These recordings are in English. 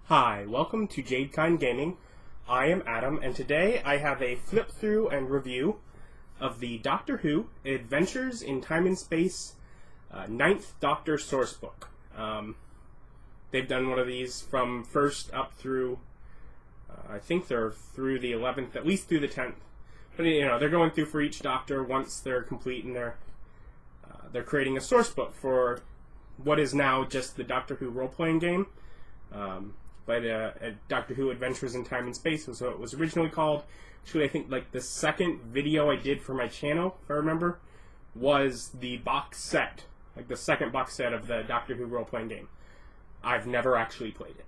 Hi, welcome to Jadekind Gaming. I am Adam, and today I have a flip through and review of the Doctor Who Adventures in Time and Space 9th Doctor Sourcebook. They've done one of these from first up through, I think they're through the 11th, at least through the 10th. But you know, they're going through for each Doctor once they're complete, and they're creating a sourcebook for what is now just the Doctor Who role-playing game. But Doctor Who Adventures in Time and Space was what it was originally called. Actually, I think like the second video I did for my channel, if I remember, was the box set, like the second box set of the Doctor Who role-playing game. I've never actually played it.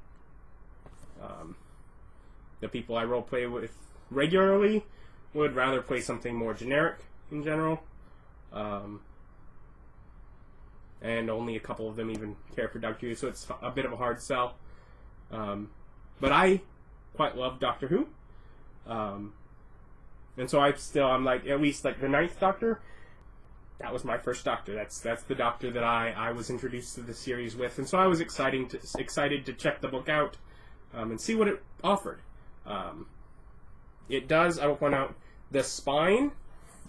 The people I role-play with regularly would rather play something more generic in general. And only a couple of them even care for Doctor Who, so it's a bit of a hard sell. But I quite love Doctor Who. And so I'm like, at least like the 9th Doctor, that was my first Doctor. That's the Doctor that I was introduced to the series with. And so I was excited to check the book out and see what it offered. It does, I will point out, the spine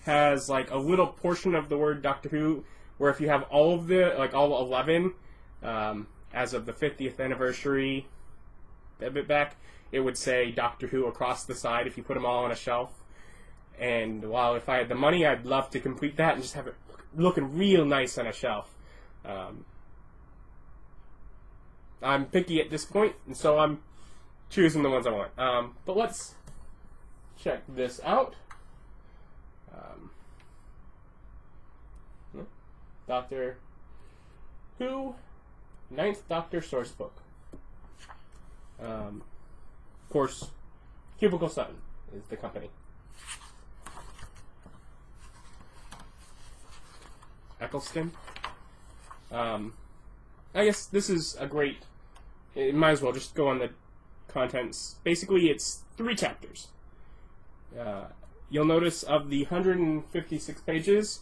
has like a little portion of the word Doctor Who, where if you have all of the, like all 11, as of the 50th anniversary, a bit back, it would say Doctor Who across the side if you put them all on a shelf. And while if I had the money, I'd love to complete that and just have it looking real nice on a shelf. I'm picky at this point, and so I'm choosing the ones I want. But let's check this out. Doctor Who 9th Doctor Sourcebook. Of course, Cubicle 7 is the company. Eccleston. I guess this is a great... It might as well just go on the contents. Basically, it's 3 chapters. You'll notice of the 156 pages,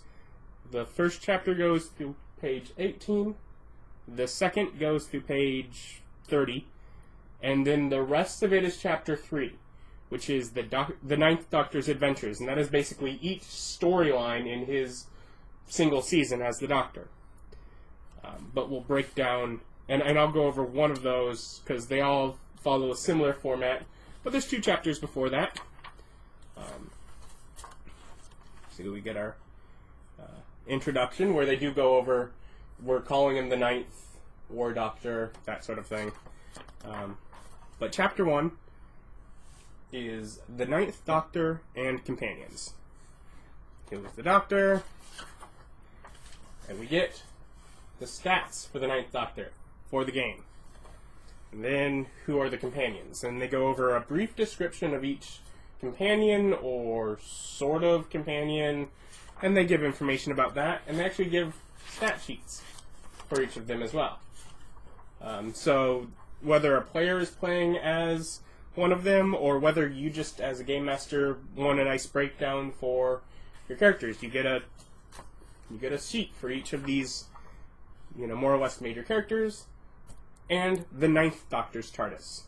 the first chapter goes through page 18, the second goes through page 30, and then the rest of it is chapter 3, which is the 9th Doctor's adventures, and that is basically each storyline in his single season as the Doctor. But we'll break down, and I'll go over one of those, because they all follow a similar format, but there's 2 chapters before that. So we get our introduction, where they do go over, we're calling him the 9th War Doctor, that sort of thing. But chapter 1 is the 9th Doctor and companions. Who is the Doctor? And we get the stats for the 9th Doctor for the game. And then, who are the companions? And they go over a brief description of each companion, or sort of companion, and they give information about that, and they actually give stat sheets for each of them as well. So whether a player is playing as one of them, or whether you just, as a game master, want a nice breakdown for your characters, you get a sheet for each of these, you know, more or less major characters, and the 9th Doctor's Tardis.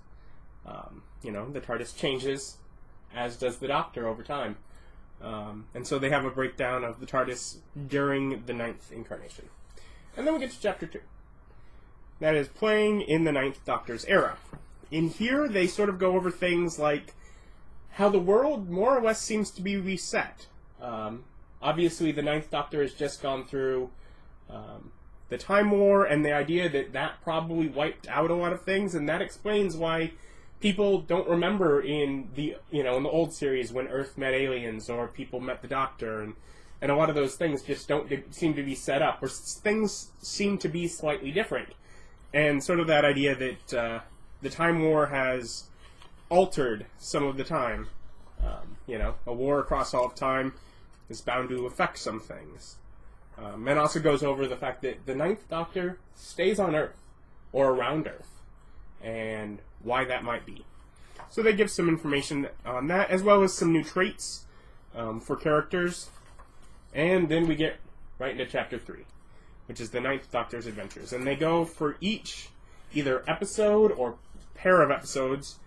You know, the Tardis changes, as does the Doctor over time. And so they have a breakdown of the TARDIS during the 9th incarnation. And then we get to chapter 2. That is playing in the 9th Doctor's era. In here, they sort of go over things like how the world more or less seems to be reset. Obviously, the 9th Doctor has just gone through the Time War, and the idea that that probably wiped out a lot of things, and that explains why people don't remember in the old series when Earth met aliens or people met the Doctor, and a lot of those things just don't seem to be set up, or things seem to be slightly different. And sort of that idea that the Time War has altered some of the time. A war across all of time is bound to affect some things. And also goes over the fact that the 9th Doctor stays on Earth, or around Earth, and why that might be. So they give some information on that, as well as some new traits for characters. And then we get right into chapter 3, which is the 9th Doctor's adventures. And they go for each either episode or pair of episodes,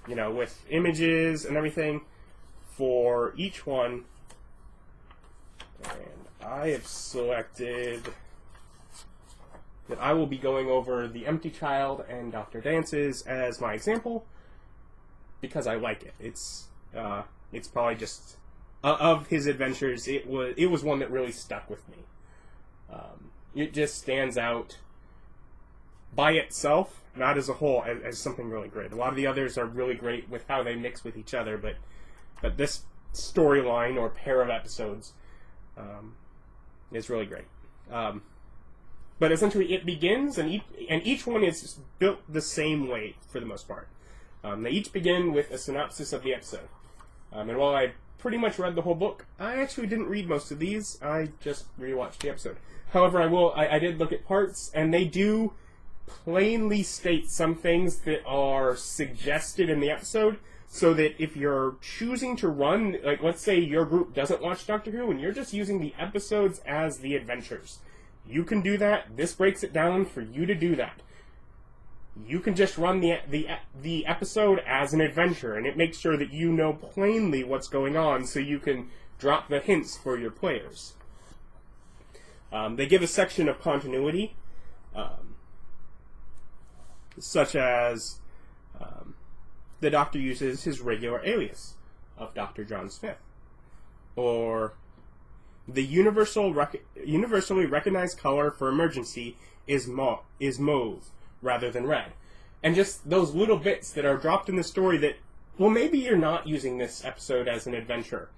with images and everything for each one. And I have selected that I will be going over The Empty Child and Dr. Dances as my example because I like it. It's probably just of his adventures. It was one that really stuck with me. It just stands out by itself, not as a whole, as something really great. A lot of the others are really great with how they mix with each other, but this storyline or pair of episodes is really great. But essentially, it begins, and each one is built the same way for the most part. They each begin with a synopsis of the episode. And while I pretty much read the whole book, I actually didn't read most of these. I just rewatched the episode. However, I did look at parts, and they do plainly state some things that are suggested in the episode, so that if you're choosing to run, like let's say your group doesn't watch Doctor Who, and you're just using the episodes as the adventures, you can do that. This breaks it down for you to do that. You can just run the episode as an adventure, and it makes sure that you know plainly what's going on, so you can drop the hints for your players. They give a section of continuity, such as the Doctor uses his regular alias of Dr. John Smith, or the universally recognized color for emergency is mauve rather than red. And just those little bits that are dropped in the story that, well, maybe you're not using this episode as an adventure,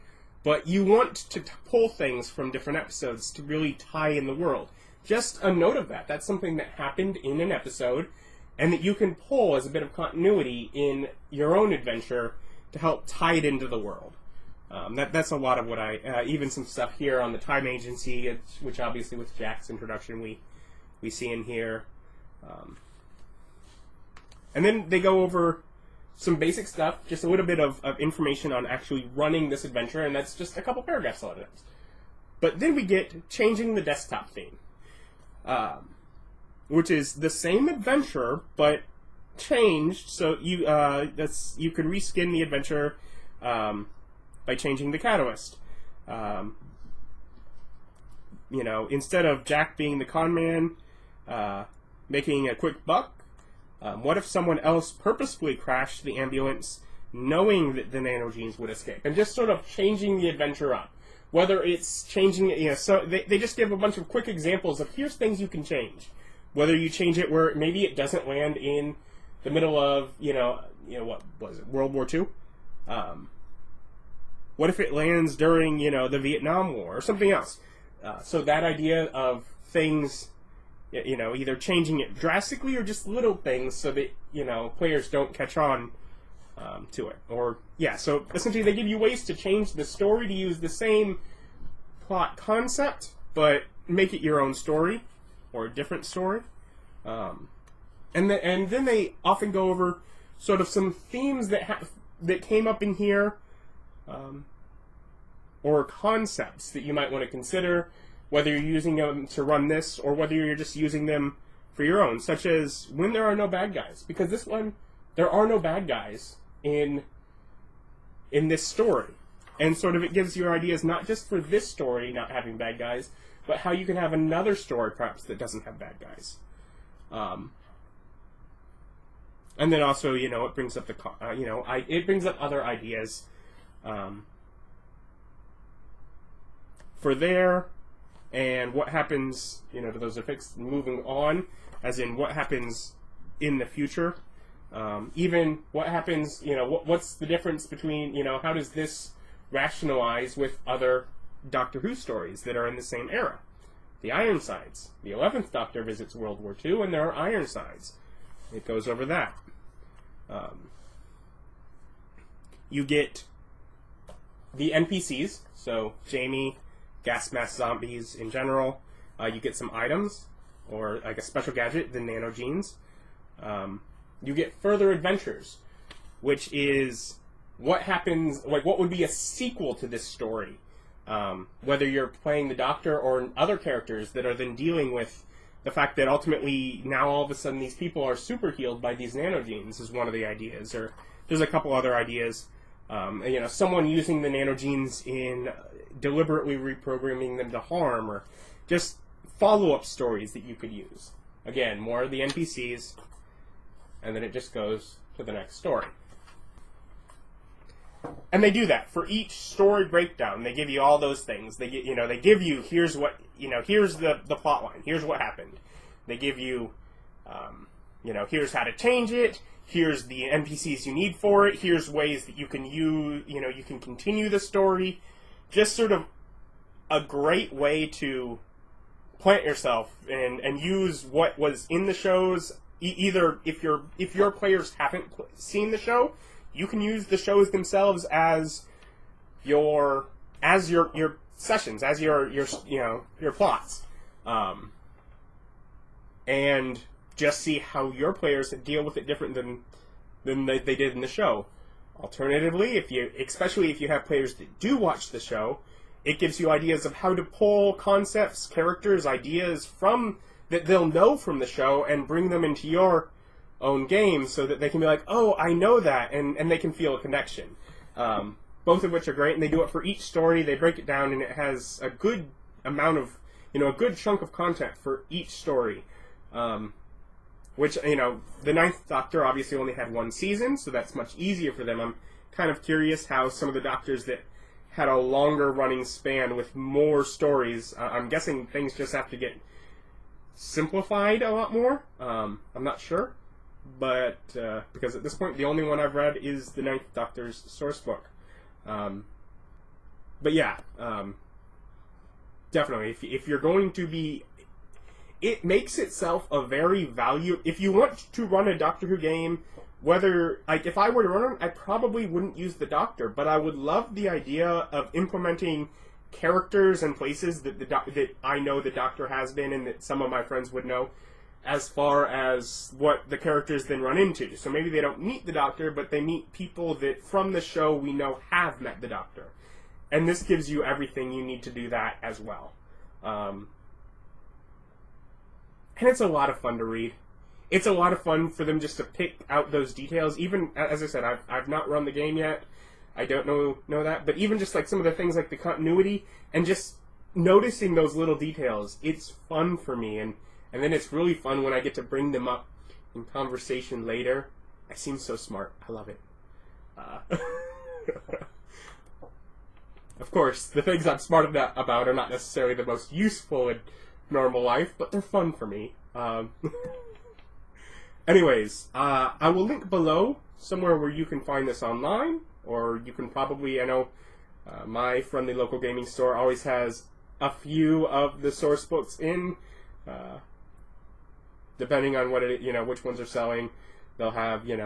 but you want to pull things from different episodes to really tie in the world. Just a note of that. That's something that happened in an episode, and that you can pull as a bit of continuity in your own adventure to help tie it into the world. That's a lot of what even some stuff here on the time agency, which obviously with Jack's introduction we see in here. And then they go over some basic stuff, just a little bit of information on actually running this adventure, and that's just a couple paragraphs a lot of times. But then we get changing the desktop theme, which is the same adventure, but changed, so you can reskin the adventure by changing the catalyst. Instead of Jack being the con man, making a quick buck, what if someone else purposefully crashed the ambulance knowing that the nanogenes would escape? And just sort of changing the adventure up. Whether it's changing, so they just give a bunch of quick examples of here's things you can change. Whether you change it where maybe it doesn't land in the middle of, what was it, World War II? What if it lands during, the Vietnam War or something else? So that idea of things, either changing it drastically or just little things so that, players don't catch on to it. So essentially they give you ways to change the story to use the same plot concept, but make it your own story or a different story. And then they often go over sort of some themes that came up in here, or concepts that you might want to consider, whether you're using them to run this or whether you're just using them for your own, such as when there are no bad guys. Because this one, there are no bad guys in this story. And sort of it gives you ideas not just for this story not having bad guys, but how you can have another story perhaps that doesn't have bad guys. And then also, it brings up it brings up other ideas for there, and what happens, to those effects moving on, as in what happens in the future. Even what happens, what's the difference between, how does this rationalize with other Doctor Who stories that are in the same era? The Ironsides. The 11th Doctor visits World War II, and there are Ironsides. It goes over that. You get the NPCs, so Jamie, gas mask zombies in general. You get some items, or like a special gadget, the nanogenes. You get further adventures, which is what happens, like what would be a sequel to this story. Whether you're playing the Doctor or other characters that are then dealing with the fact that ultimately now all of a sudden these people are super healed by these nanogenes is one of the ideas, or there's a couple other ideas. Someone using the nanogenes in deliberately reprogramming them to harm, or just follow-up stories that you could use. Again, more of the NPCs, and then it just goes to the next story. And they do that for each story breakdown. They give you all those things. They give you here's the plot line. Here's what happened. They give you, here's how to change it. Here's the NPCs you need for it. Here's ways that you can you can continue the story. Just sort of a great way to plant yourself and use what was in the shows. Either if your players haven't seen the show, you can use the shows themselves as your sessions, as your plots, and just see how your players deal with it different than they did in the show. Alternatively, especially if you have players that do watch the show, it gives you ideas of how to pull concepts, characters, ideas from that they'll know from the show and bring them into your own game so that they can be like, oh, I know that, and they can feel a connection. Both of which are great, and they do it for each story. They break it down, and it has a good amount of, a good chunk of content for each story. Which, the Ninth Doctor obviously only had one season, so that's much easier for them. I'm kind of curious how some of the Doctors that had a longer running span with more stories, I'm guessing things just have to get simplified a lot more. I'm not sure. But, because at this point the only one I've read is the Ninth Doctor's Sourcebook. But yeah, definitely, if you're going to be... It makes itself a very valuable... If you want to run a Doctor Who game, whether... if I were to run one, I probably wouldn't use the Doctor, but I would love the idea of implementing characters and places that I know the Doctor has been and that some of my friends would know, as far as what the characters then run into. So maybe they don't meet the Doctor, but they meet people that from the show we know have met the Doctor. And this gives you everything you need to do that as well. And it's a lot of fun to read. It's a lot of fun for them just to pick out those details. Even, as I said, I've not run the game yet. I don't know that. But even just like some of the things like the continuity and just noticing those little details, it's fun for me. And then it's really fun when I get to bring them up in conversation later. I seem so smart. I love it. Of course, the things I'm smart about are not necessarily the most useful in normal life, but they're fun for me. Anyways, I will link below somewhere where you can find this online, or you can probably, I know my friendly local gaming store always has a few of the source books in, depending on what which ones are selling. They'll have, they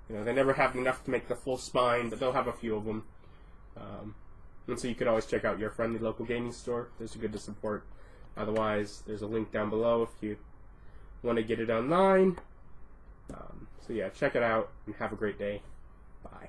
never have enough to make the full spine, but they'll have a few of them. And so you could always check out your friendly local gaming store. Those are good to support. Otherwise, there's a link down below if you want to get it online. So yeah, check it out and have a great day. Bye.